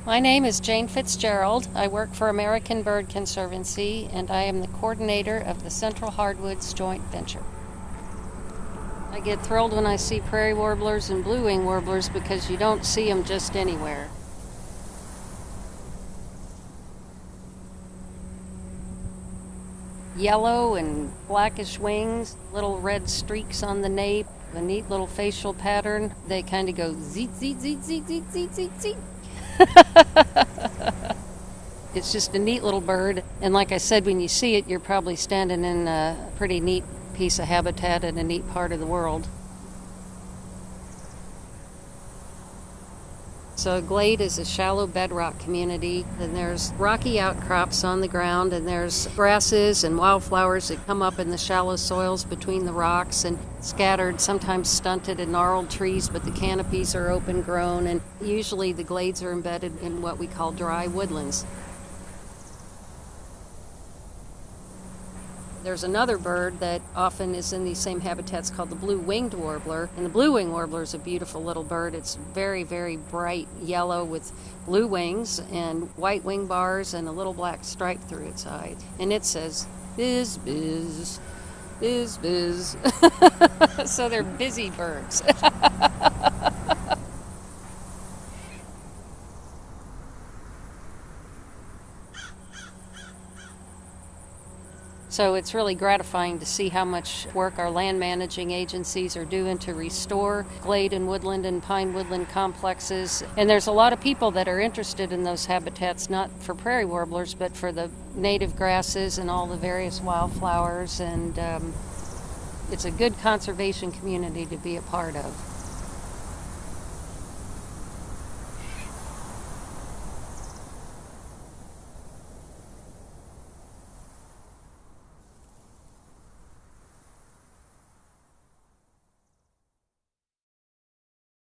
My name is Jane Fitzgerald. I work for American Bird Conservancy, and I am the coordinator of the Central Hardwoods Joint Venture. I get thrilled when I see prairie warblers and blue-winged warblers because you don't see them just anywhere. Yellow and blackish wings, little red streaks on the nape, a neat little facial pattern. They kind of go zeet, zeet, zeet, zeet, zeet, zeet, zeet, zeet. It's just a neat little bird, and like I said, when you see it, you're probably standing in a pretty neat piece of habitat in a neat part of the world. So a glade is a shallow bedrock community, and there's rocky outcrops on the ground, and there's grasses and wildflowers that come up in the shallow soils between the rocks, and scattered, sometimes stunted and gnarled trees, but the canopies are open grown, and usually the glades are embedded in what we call dry woodlands. There's another bird that often is in these same habitats called the Blue-winged Warbler. And the Blue-winged Warbler is a beautiful little bird. It's very, very bright yellow with blue wings and white wing bars and a little black stripe through its eye. And it says, "Biz, biz, biz, biz." So they're busy birds. So it's really gratifying to see how much work our land managing agencies are doing to restore glade and woodland and pine woodland complexes. And there's a lot of people that are interested in those habitats, not for prairie warblers, but for the native grasses and all the various wildflowers. And it's a good conservation community to be a part of.